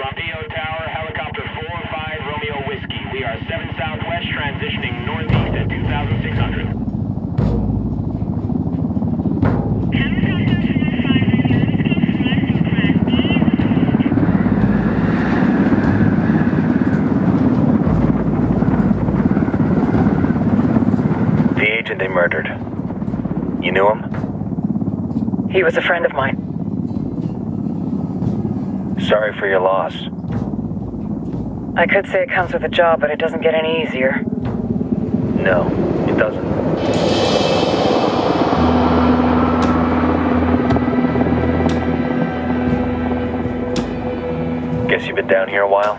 Frontier Tower, helicopter 45 Romeo Whiskey. We are 7 southwest, transitioning northeast at 2,600. The agent they murdered. You knew him? He was a friend of mine. Sorry for your loss. I could say it comes with a job, but it doesn't get any easier. No, it doesn't. Guess you've been down here a while?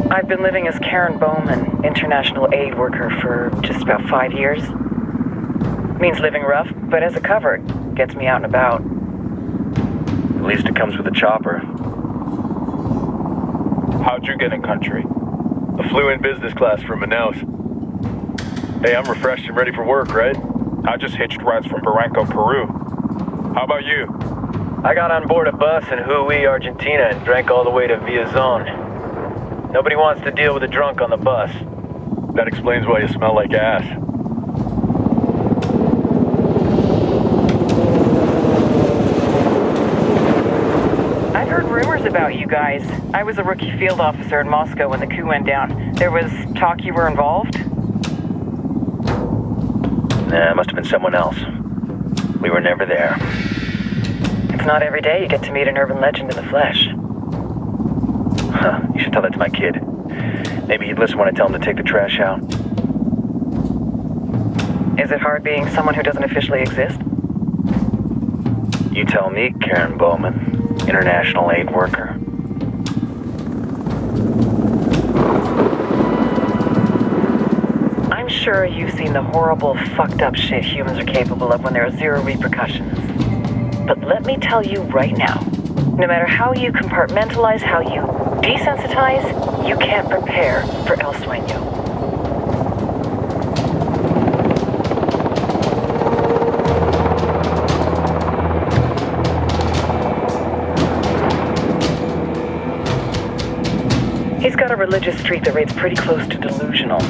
I've been living as Karen Bowman, international aid worker, for just about 5 years. Means living rough, but as a cover, it gets me out and about. At least it comes with a chopper. How'd you get in country? I flew in business class from Manaus. Hey, I'm refreshed and ready for work, right? I just hitched rides from Barranco, Peru. How about you? I got on board a bus in Hui, Argentina and drank all the way to Villazon. Nobody wants to deal with a drunk on the bus. That explains why you smell like ass. I've heard rumors about you guys. I was a rookie field officer in Moscow when the coup went down. There was talk you were involved? Nah, it must have been someone else. We were never there. It's not every day you get to meet an urban legend in the flesh. Huh, you should tell that to my kid. Maybe he'd listen when I tell him to take the trash out. Is it hard being someone who doesn't officially exist? You tell me, Karen Bowman, international aid worker. I'm sure you've seen the horrible, fucked up shit humans are capable of when there are zero repercussions. But let me tell you right now, no matter how you compartmentalize, how you desensitize, you can't prepare for El Sueño. He's got a religious streak that rates pretty close to delusional.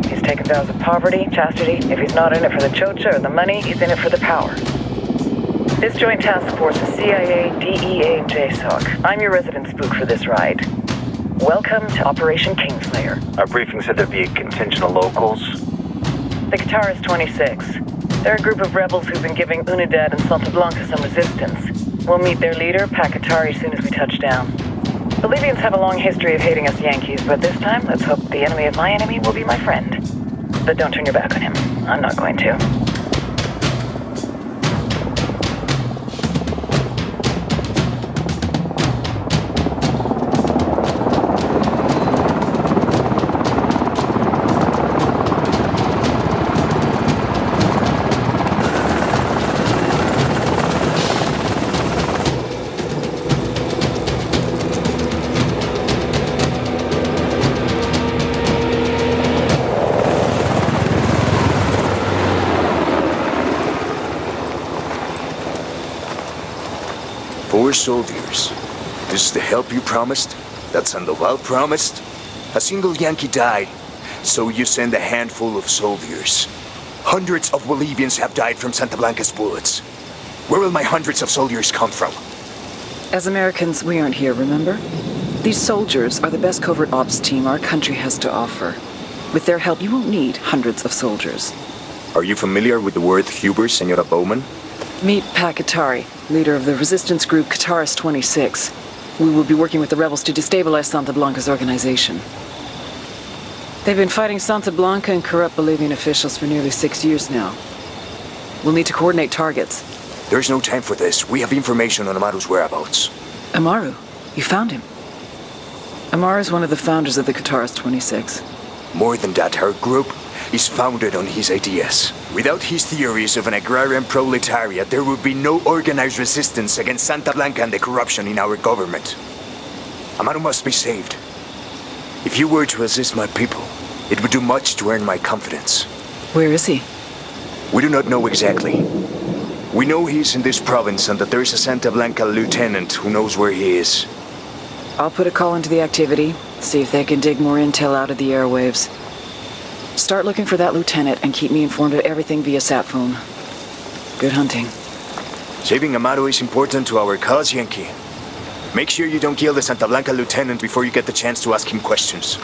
He's taken vows of poverty, chastity. If he's not in it for the chocha or the money, he's in it for the power. This joint task force is CIA, DEA, and JSOC. I'm your resident spook for this ride. Welcome to Operation Kingslayer. Our briefing said there'd be a contingent of locals. The Qatar is 26. They're a group of rebels who've been giving Unidad and Santa Blanca some resistance. We'll meet their leader, Pakatari, as soon as we touch down. The Libyans have a long history of hating us Yankees, but this time, let's hope the enemy of my enemy will be my friend. But don't turn your back on him. I'm not going to. Four soldiers. This is the help you promised? That Sandoval promised? A single Yankee died, so you send a handful of soldiers. Hundreds of Bolivians have died from Santa Blanca's bullets. Where will my hundreds of soldiers come from? As Americans, we aren't here, remember? These soldiers are the best covert ops team our country has to offer. With their help, you won't need hundreds of soldiers. Are you familiar with the word Huber, Senora Bowman? Meet Pakatari, leader of the resistance group Qatar 26. We will be working with the rebels to destabilize Santa Blanca's organization. They've been fighting Santa Blanca and corrupt Bolivian officials for nearly 6 years now. We'll need to coordinate targets. There's no time for this. We have information on Amaru's whereabouts. Amaru? You found him? Amaru is one of the founders of the Qatar 26. More than that, our group is founded on his ideas. Without his theories of an agrarian proletariat, there would be no organized resistance against Santa Blanca and the corruption in our government. Amaru must be saved. If you were to assist my people, it would do much to earn my confidence. Where is he? We do not know exactly. We know he's in this province and that there is a Santa Blanca lieutenant who knows where he is. I'll put a call into the activity, see if they can dig more intel out of the airwaves. Start looking for that lieutenant and keep me informed of everything via sat phone. Good hunting. Saving Amado is important to our cause, Yankee. Make sure you don't kill the Santa Blanca lieutenant before you get the chance to ask him questions.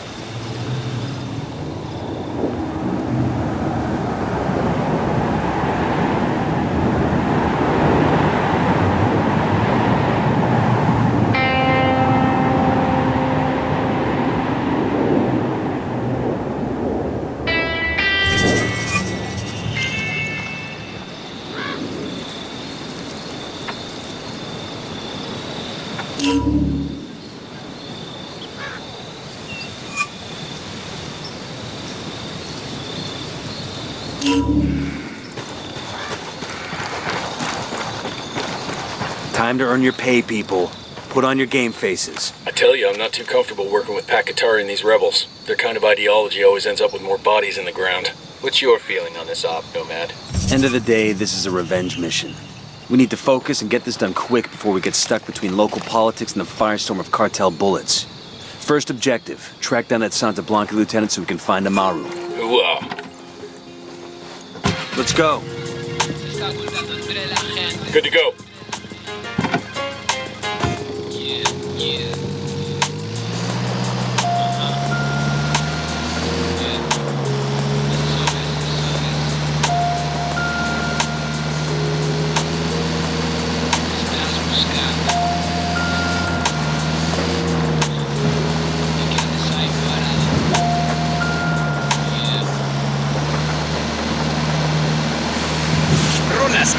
Time to earn your pay, people. Put on your game faces. I tell you, I'm not too comfortable working with Pakatari and these rebels. Their kind of ideology always ends up with more bodies in the ground. What's your feeling on this op, Nomad? End of the day, this is a revenge mission. We need to focus and get this done quick before we get stuck between local politics and the firestorm of cartel bullets. First objective, track down that Santa Blanca lieutenant so we can find Amaru. Let's go. Good to go.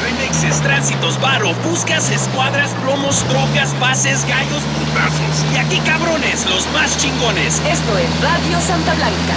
Remixes, tránsitos, varo, buscas, escuadras, promos, drogas, bases, gallos, putazos. Y aquí, cabrones, los más chingones. Esto es Radio Santa Blanca.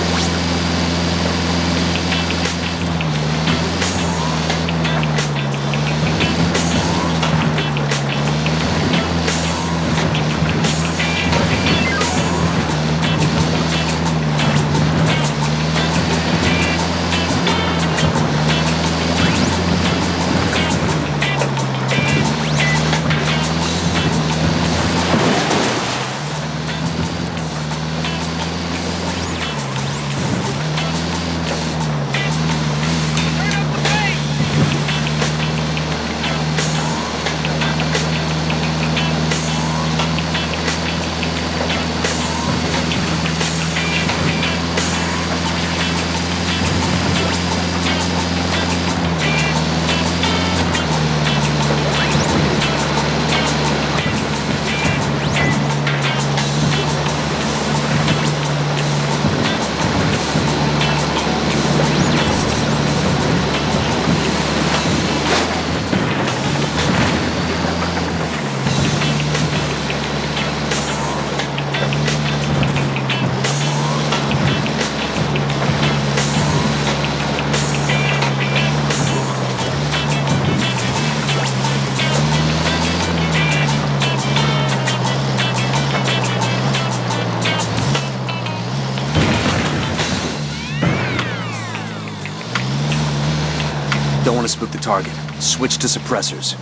Don't want to spook the target. Switch to suppressors.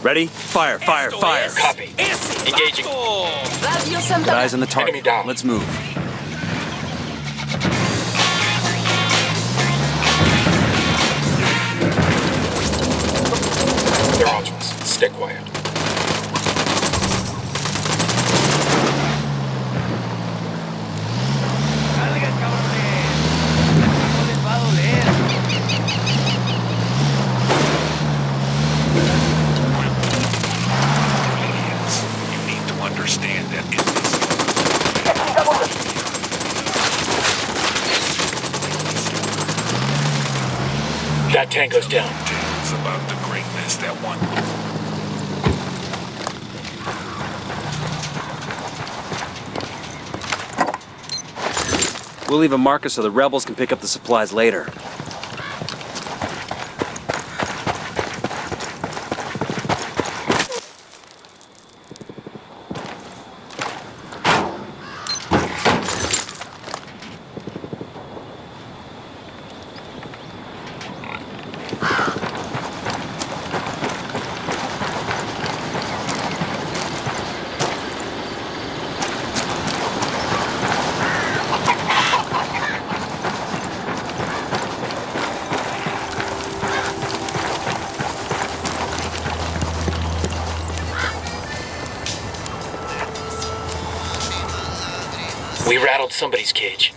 Ready? Fire, fire, fire. Copy. Engaging. Radio Santa Got eyes on the target. Enemy down. Let's move. They're on to us. Stick quiet. Understand that in this That tango's down. tales about the greatness that one. We'll leave a marker so the rebels can pick up the supplies later. We rattled somebody's cage.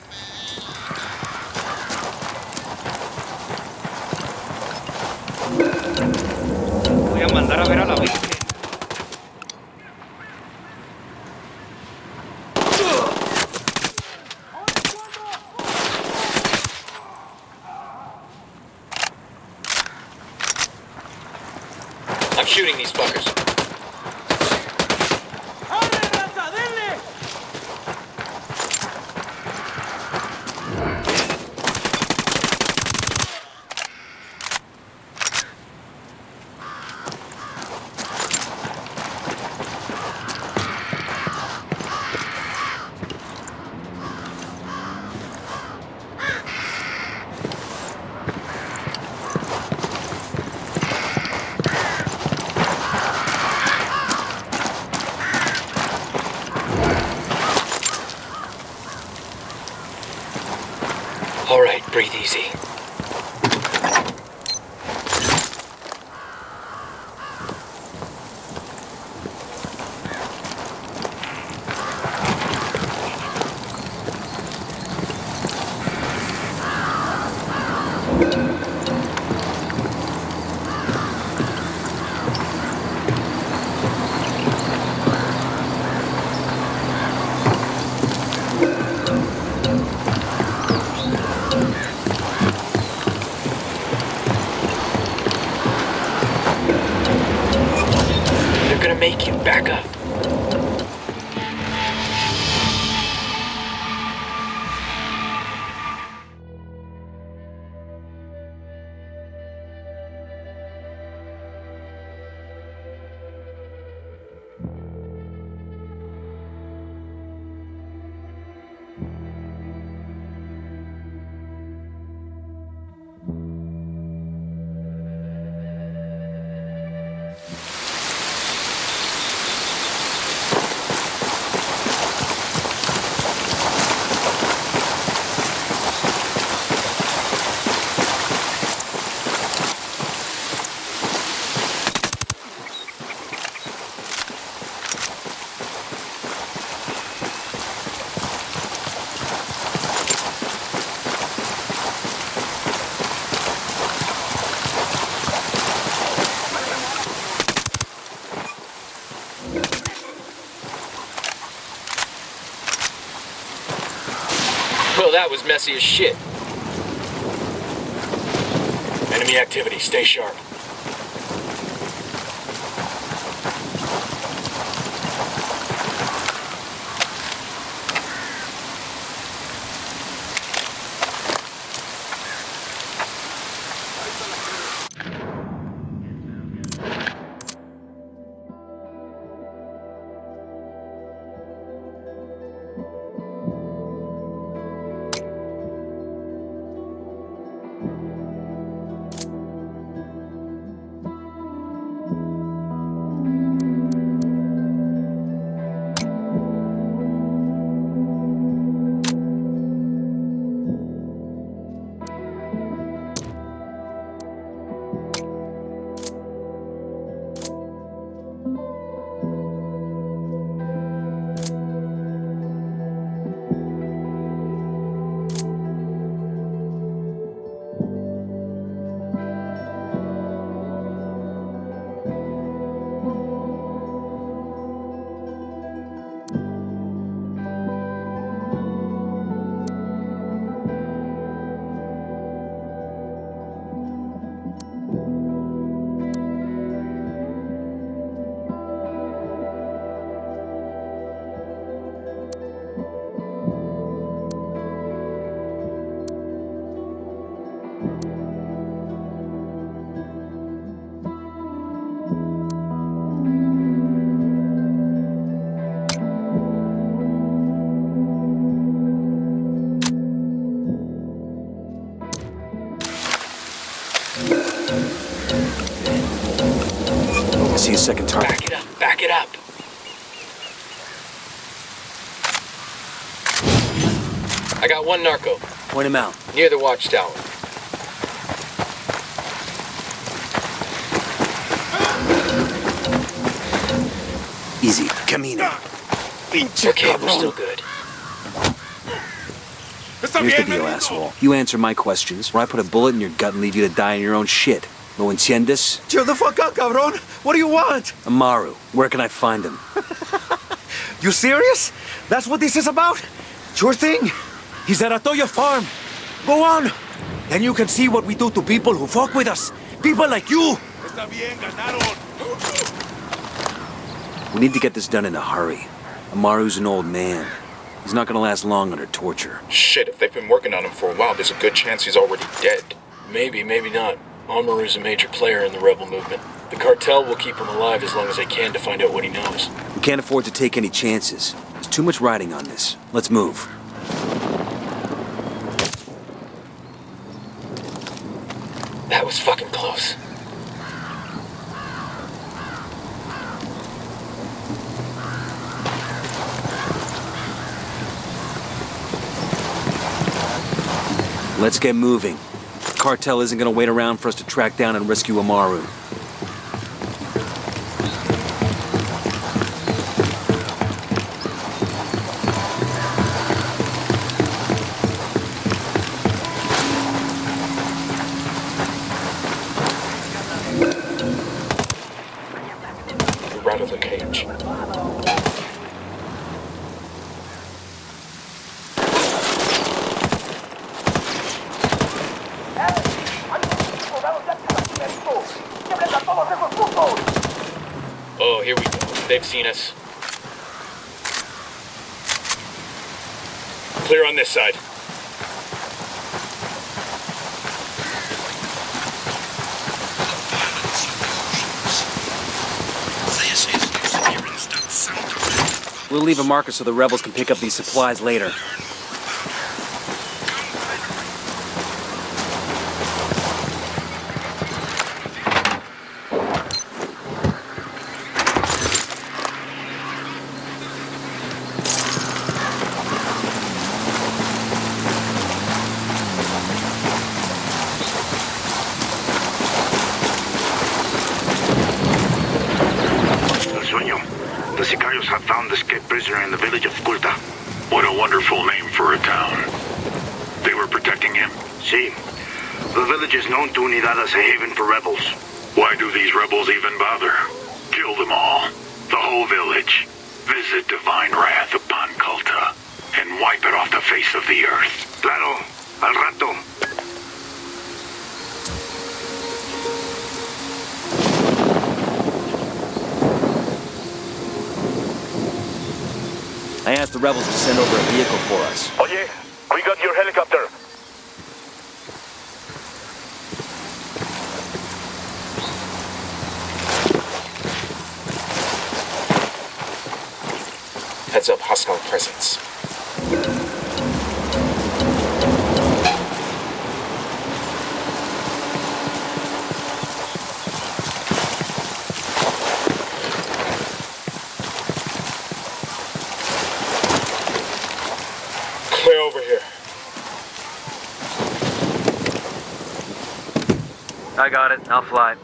Voy a mandar a ver a la Virgen. I'm shooting these fuckers. All right, breathe easy. They're gonna make you back up. Well, that was messy as shit. Enemy activity, stay sharp. I see a second target. Back it up, back it up. I got one narco, Point him out. near the watchtower. Easy. Camino. Okay, we're still good. Here's the deal, asshole. You answer my questions, or I put a bullet in your gut and leave you to die in your own shit. ¿Lo entiendes? Chill the fuck out, cabron. What do you want? Amaru, where can I find him? You serious? That's what this is about? Sure thing. He's at Atoya Farm. Go on. Then you can see what we do to people who fuck with us. People like you. We need to get this done in a hurry. Amaru's an old man. He's not gonna last long under torture. Shit, if they've been working on him for a while, there's a good chance he's already dead. Maybe, maybe not. Amaru's a major player in the rebel movement. The cartel will keep him alive as long as they can to find out what he knows. We can't afford to take any chances. There's too much riding on this. Let's move. That was fucking close. Let's get moving. The cartel isn't gonna wait around for us to track down and rescue Amaru. We're out of the cage. Oh, here we go. They've seen us. Clear on this side. We'll leave a marker so the rebels can pick up these supplies later. The Sicarios have found the escaped prisoner in the village of Culta. What a wonderful name for a town. They were protecting him? See, the village is known to Unidad as a haven for rebels. Why do these rebels even bother? Kill them all. The whole village. Visit divine wrath upon Culta and wipe it off the face of the earth. Claro, al rato. I asked the rebels to send over a vehicle for us. Oye, we got your helicopter. Heads up, hostile presence. Clear over here. I got it. I'll fly.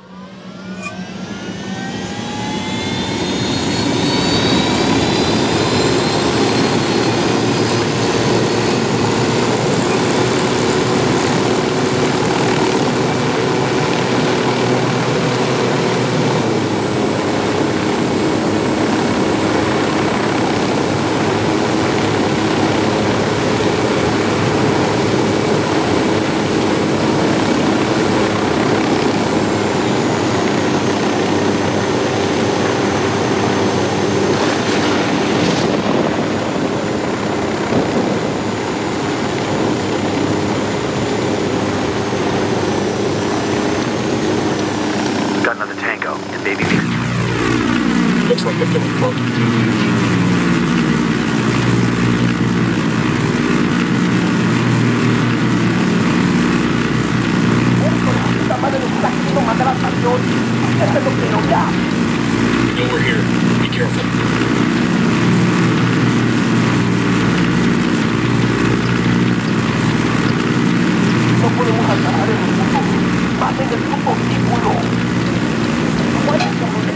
Looks like they're feeling broken. We know we're here. Be careful.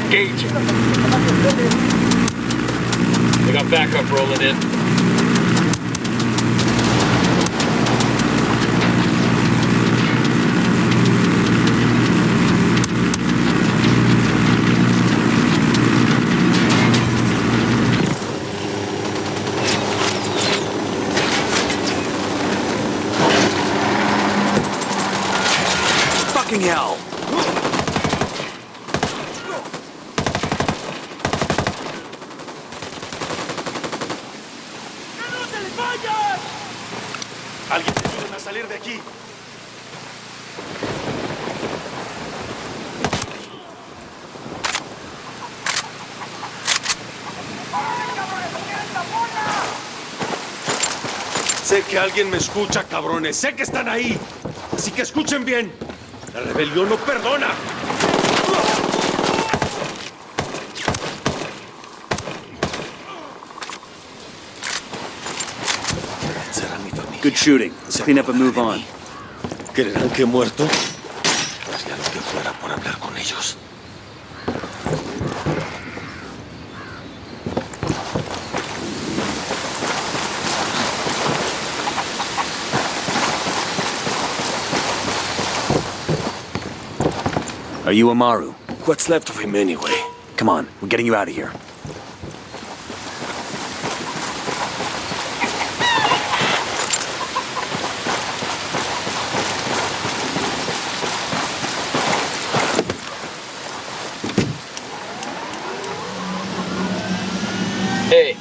Engaging. We got backup rolling in. fucking hell! ¡Alguien ayúdame a salir de aquí! Sé que alguien me escucha, cabrones. Sé que están ahí. Así que escuchen bien. La rebelión no perdona. Good shooting. Let's clean up and move on. ¿Creerán que he muerto? Haría lo que fuera por hablar con ellos. Are you Amaru? What's left of him anyway? Come on, we're getting you out of here. Hey.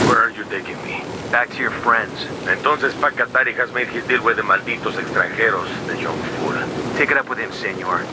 Where are you taking me? Back to your friends. Entonces Pacatari has made his deal with the malditos extranjeros, the young fool. Take it up with him, senor.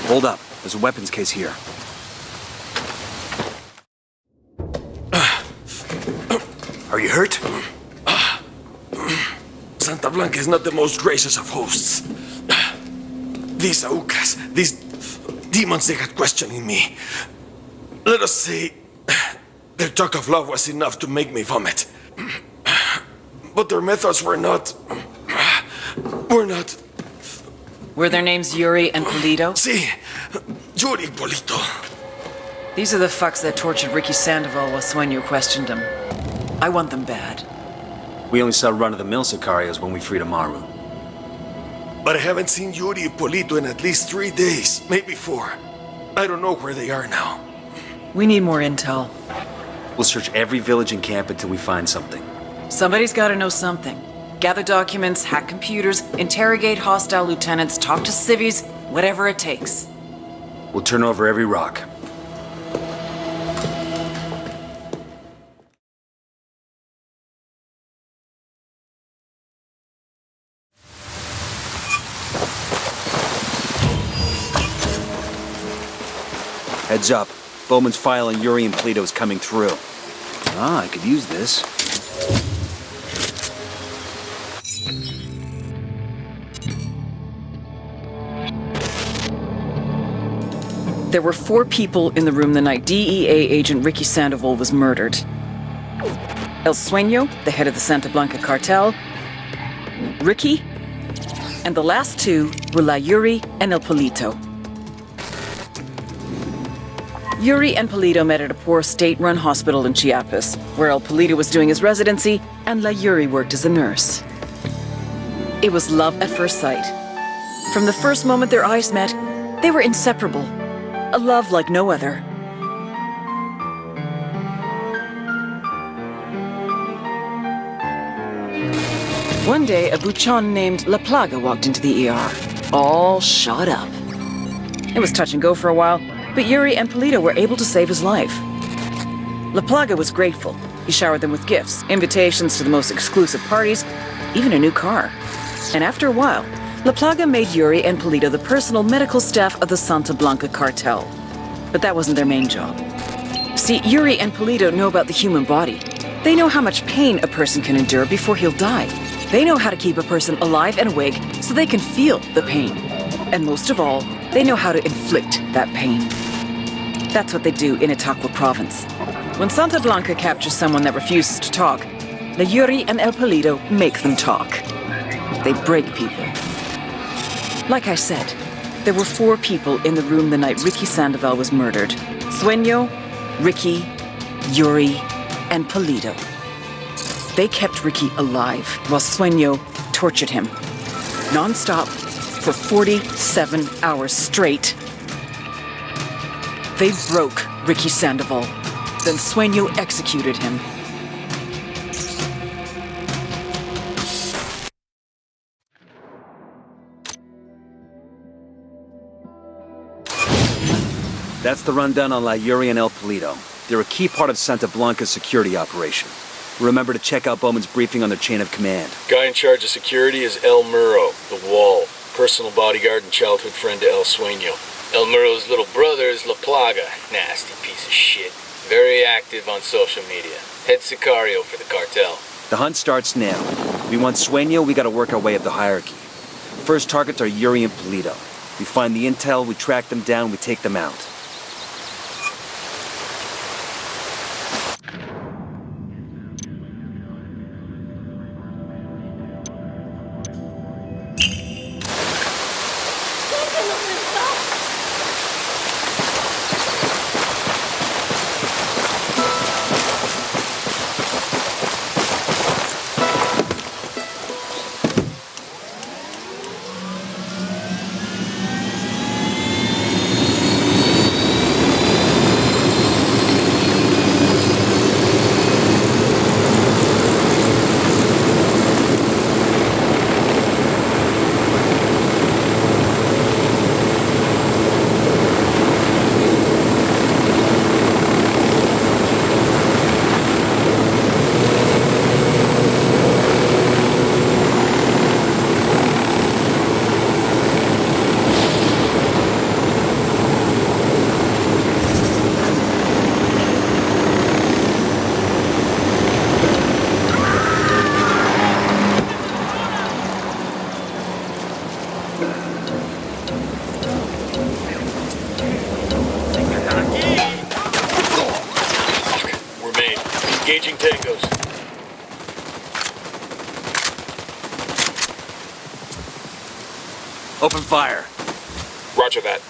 Hold up. There's a weapons case here. Are you hurt? Santa Blanca is not the most gracious of hosts. These Aucas, these demons they had questioning me. Let us say, their talk of love was enough to make me vomit. But their methods were not... Were their names Yuri and Polito? Sí, Yuri Polito. These are the fucks that tortured Ricky Sandoval while Sueño questioned him. I want them bad. We only saw run-of-the-mill Sicarios when we freed Amaru. But I haven't seen Yuri and Polito in at least 3 days, maybe 4. I don't know where they are now. We need more intel. We'll search every village and camp until we find something. Somebody's gotta know something. Gather documents, hack computers, interrogate hostile lieutenants, talk to civvies, whatever it takes. We'll turn over every rock. Heads up. Bowman's file on Yuri and Polito is coming through. Ah, I could use this. There were 4 people in the room the night DEA agent Ricky Sandoval was murdered. El Sueño, the head of the Santa Blanca cartel, Ricky, and the last 2 were La Yuri and El Polito. Yuri and Polito met at a poor state-run hospital in Chiapas, where El Polito was doing his residency and La Yuri worked as a nurse. It was love at first sight. From the first moment their eyes met, they were inseparable. A love like no other. One day, a buchon named La Plaga walked into the ER, all shot up. It was touch and go for a while, but Yuri and Polito were able to save his life. La Plaga was grateful. He showered them with gifts, invitations to the most exclusive parties, even a new car. And after a while, La Plaga made Yuri and Polito the personal medical staff of the Santa Blanca cartel. But that wasn't their main job. See, Yuri and Polito know about the human body. They know how much pain a person can endure before he'll die. They know how to keep a person alive and awake so they can feel the pain. And most of all, they know how to inflict that pain. That's what they do in Itaqua province. When Santa Blanca captures someone that refuses to talk, the Yuri and El Polito make them talk. They break people. Like I said, there were 4 people in the room the night Ricky Sandoval was murdered. Sueño, Ricky, Yuri, and Polito. They kept Ricky alive while Sueño tortured him. Non-stop for 47 hours straight. They broke Ricky Sandoval. Then Sueño executed him. That's the rundown on La Yuri and El Polito. They're a key part of Santa Blanca's security operation. Remember to check out Bowman's briefing on their chain of command. Guy in charge of security is El Muro, the Wall, personal bodyguard and childhood friend to El Sueño. El Muro's little brother is La Plaga, nasty piece of shit. Very active on social media. Head sicario for the cartel. The hunt starts now. We want Sueño, we gotta work our way up the hierarchy. First targets are Yuri and Polito. We find the intel, we track them down, we take them out. Engaging tangos. Open fire. Roger that.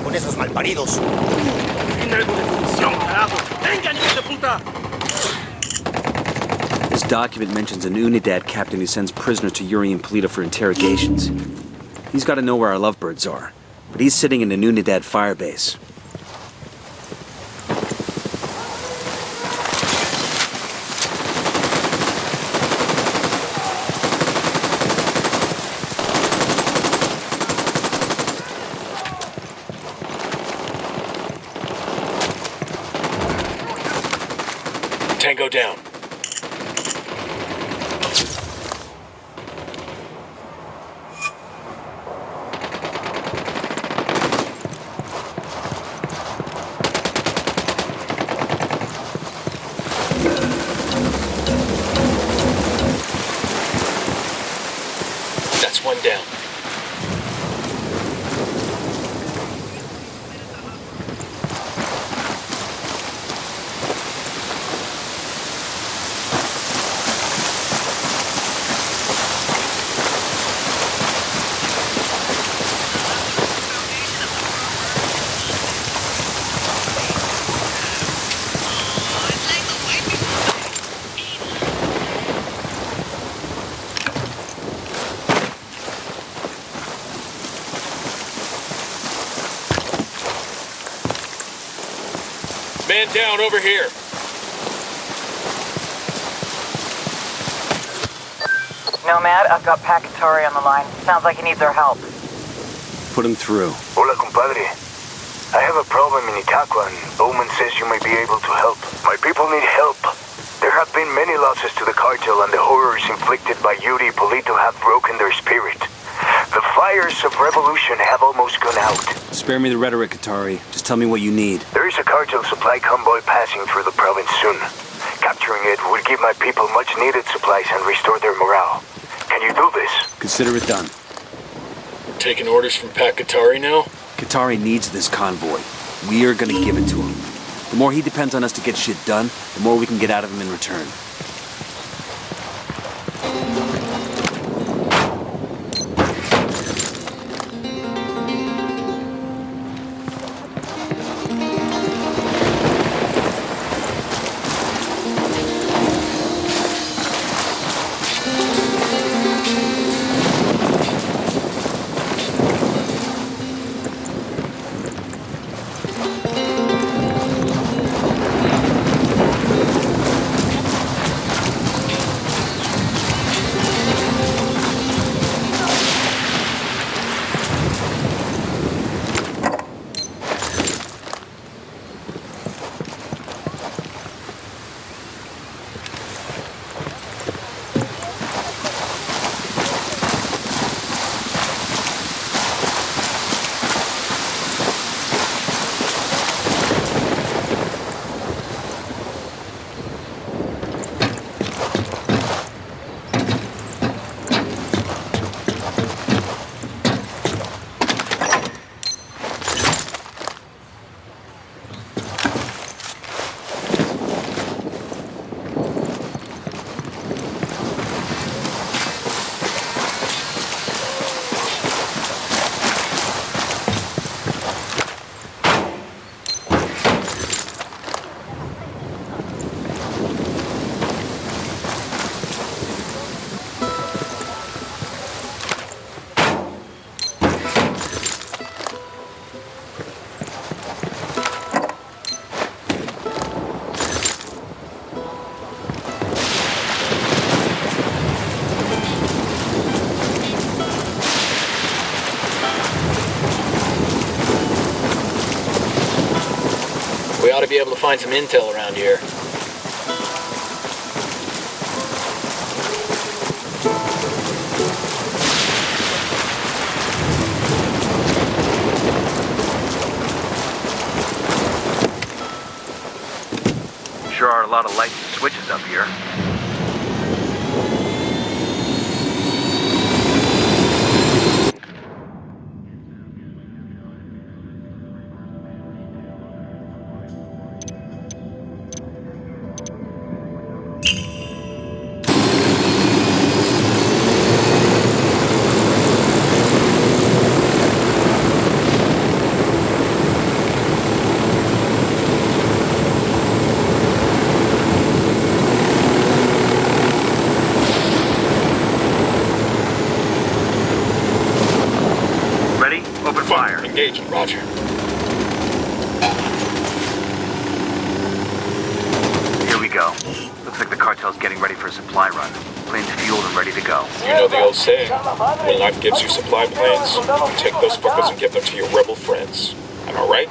Con esos malparidos. This document mentions an Unidad captain who sends prisoners to Yuri and Polito for interrogations. He's got to know where our lovebirds are, but he's sitting in an Unidad firebase. Tango down. That's one down. Man down over here. Nomad, I've got Pakatari on the line. Sounds like he needs our help. Put him through. Hola, compadre. I have a problem in Itaqua, and Omen says you may be able to help. My people need help. There have been many losses to the cartel, and the horrors inflicted by Yuri Polito have broken their spirit. The fires of revolution have almost gone out. Spare me the rhetoric, Katari. Just tell me what you need. There is a cartel supply convoy passing through the province soon. Capturing it would give my people much-needed supplies and restore their morale. Can you do this? Consider it done. Taking orders from Pat Katari now? Katari needs this convoy. We are gonna give it to him. The more he depends on us to get shit done, the more we can get out of him in return. We ought to be able to find some intel around here. Sure are a lot of lights and switches up here. Engaging, roger. Here we go. Looks like the cartel's getting ready for a supply run. Planes fueled and ready to go. You know the old saying, when life gives you supply planes, you take those fuckers and give them to your rebel friends. Am I right?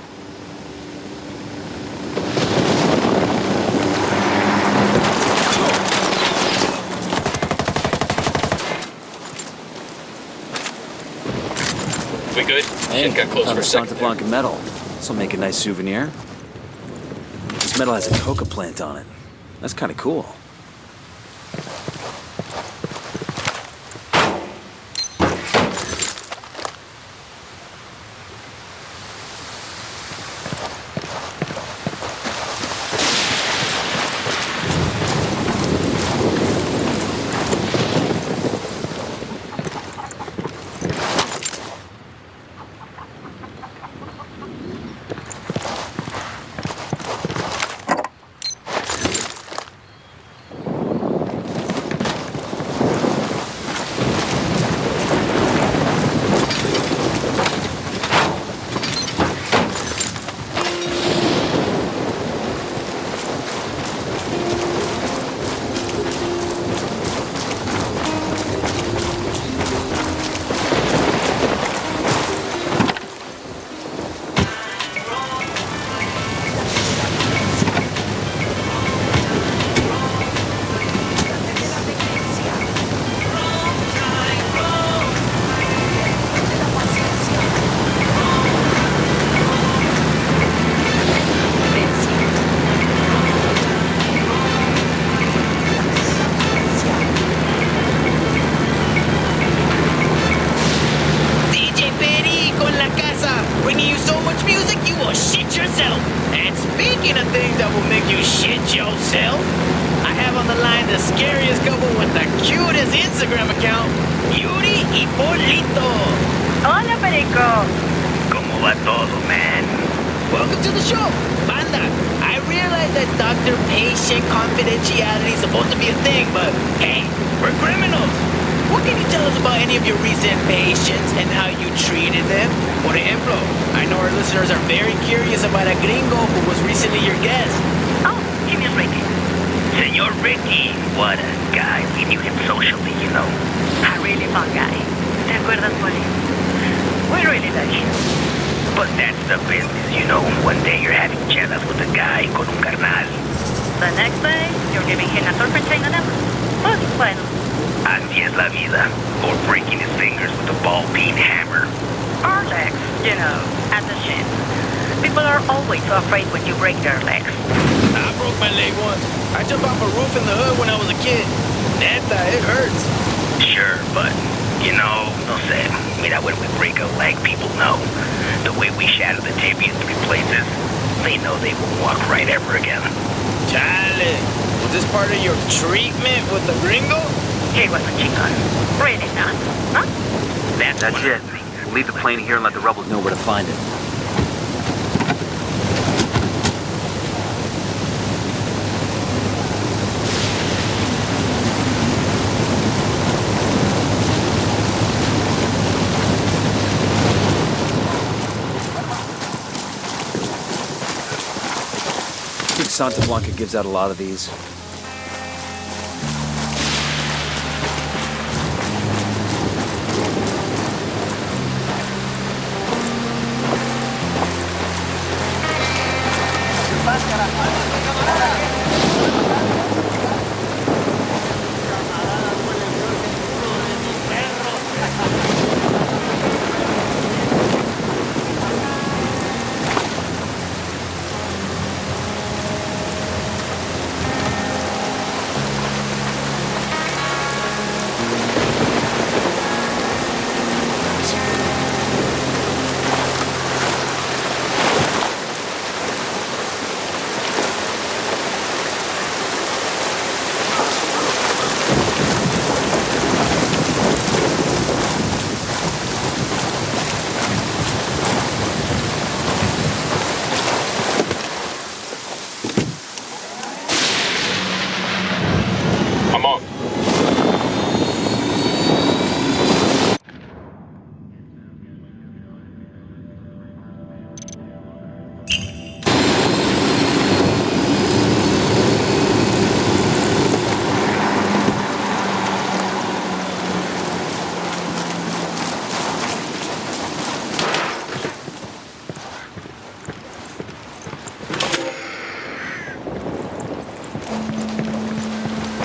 We good? Hey, Shit got close for a second. Santa Blanca metal. This'll make a nice souvenir. This metal has a coca plant on it. That's kind of cool. You shit yourself? I have on the line the scariest couple with the cutest Instagram account, Yuri y Polito. Hola, Perico. ¿Cómo va todo, man? Welcome to the show, Banda. I realize that doctor-patient confidentiality is supposed to be a thing, but hey, we're criminals. What can you tell us about any of your recent patients and how you treated them? Por ejemplo, I know our listeners are very curious about a gringo who was recently your guest. Oh, he is Ricky. Senor Ricky, what a guy. We knew him socially, you know. A really fun guy. ¿Te acuerdas, Polly? We really like him. But that's the business, you know. One day you're having chelas with a guy con un carnal. The next day, you're giving him a serpentine and everything. But, bueno. Así es la vida. Or breaking his fingers with a ball-peen hammer. Or legs, you know, at the shin. People are always so afraid when you break their legs. I broke my leg once. I jumped off a roof in the hood when I was a kid. Neta, it hurts. Sure, but, you know, no sé. Mira, when we break a leg, people know. The way we shatter the tibia in 3 places, they know they won't walk right ever again. Chale. Was this part of your treatment with the gringo? He was a chicken. Really not. Huh? That's it. We'll leave the plane here and let the rebels know where to find it. I think Santa Blanca gives out a lot of these.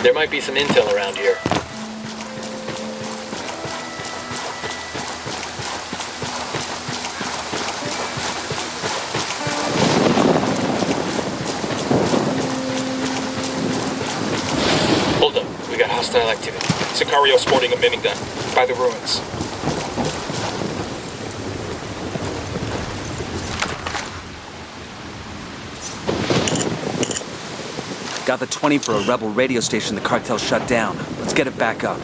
There might be some intel around here. Hold up, we got hostile activity. Sicario sporting a minigun by the ruins. Got the 20 for a rebel radio station the cartel shut down. Let's get it back up.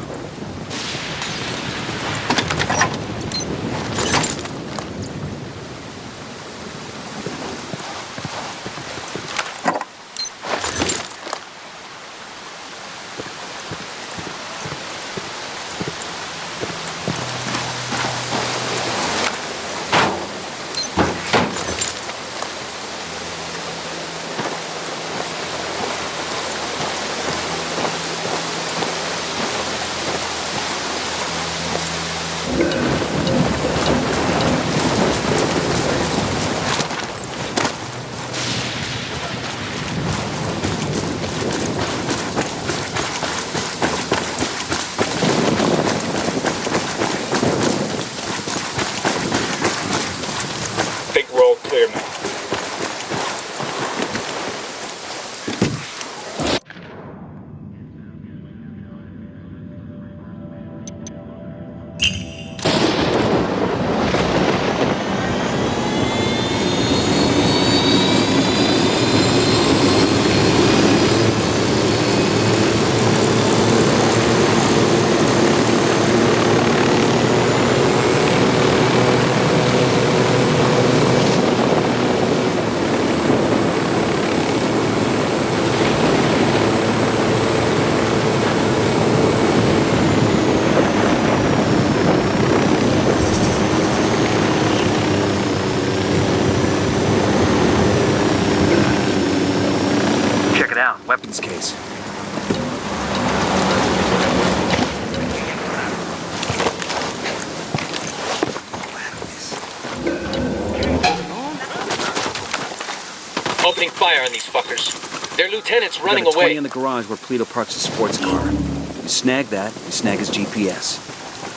opening fire on these fuckers. Their lieutenant's running Got a 20 away. in the garage where Polito parks his sports car. You snag that, you snag his GPS.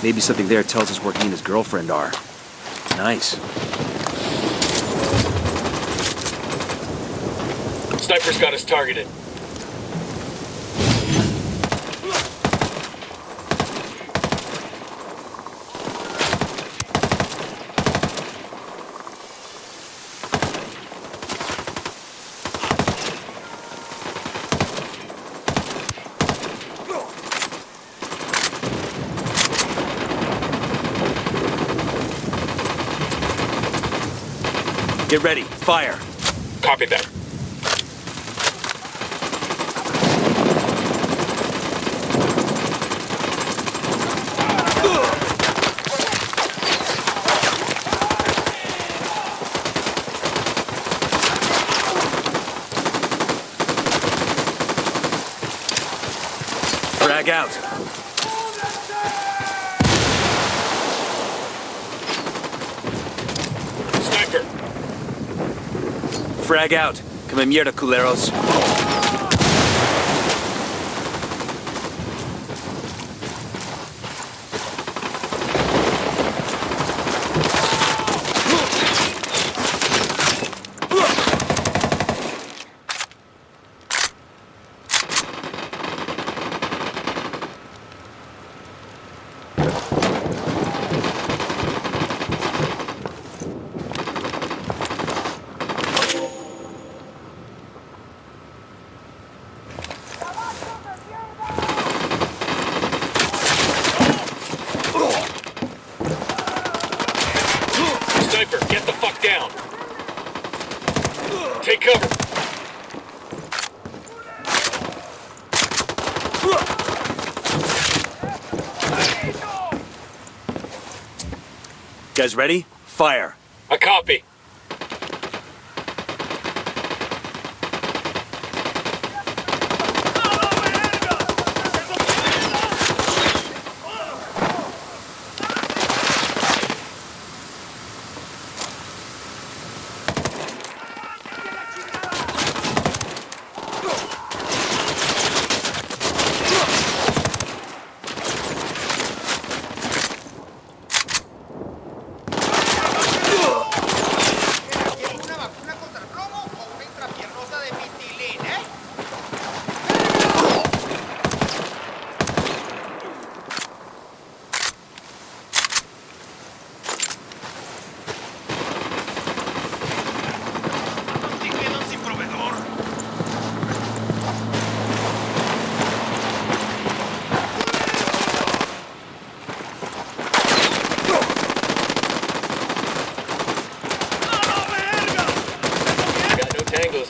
Maybe something there tells us where he and his girlfriend are. Nice. Sniper's got us targeted. Get ready, fire. Copy that. Frag out. Sniper. Frag out. Come mierda, culeros. Sniper, get the fuck down. Take cover. Guys ready? Fire. A copy.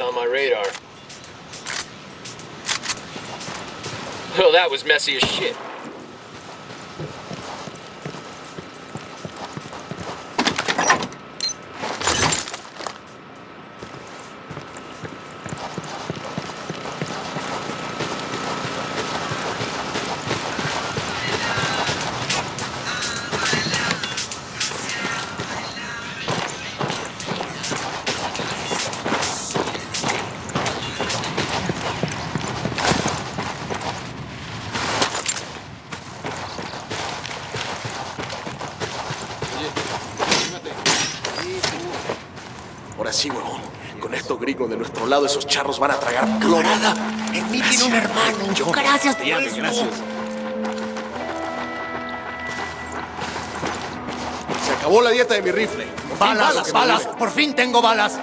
On my radar. Well, that was messy as shit. Ahora sí, huevón. Con estos gringos de nuestro lado, esos charros van a tragar plomo. Camarada, en mí tiene un hermano. Yo. Gracias por Gracias. eso. Se acabó la dieta de mi rifle. Balas, balas. Por fin tengo balas.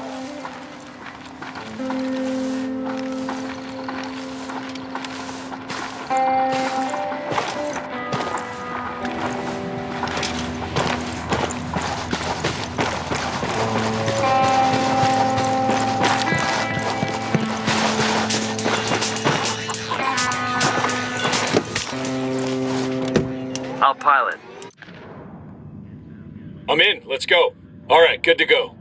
I'll pilot. I'm in. Let's go. All right, good to go.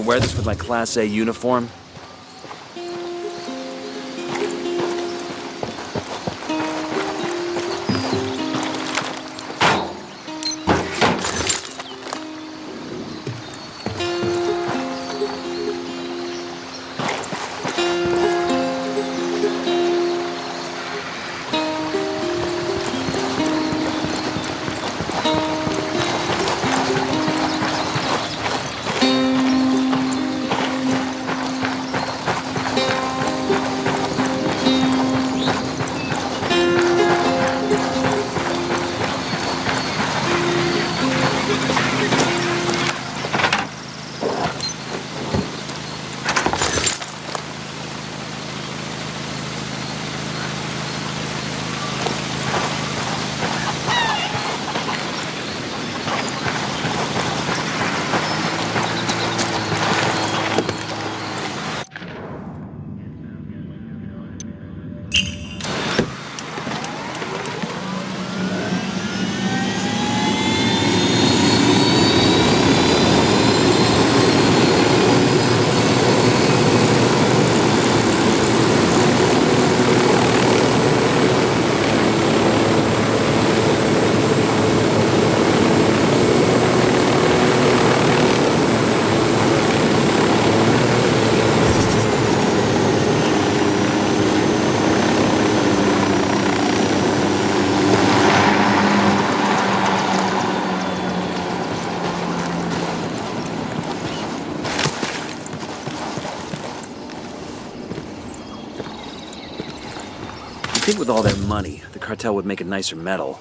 wear this with my Class A uniform? I think with all their money, the cartel would make a nicer medal.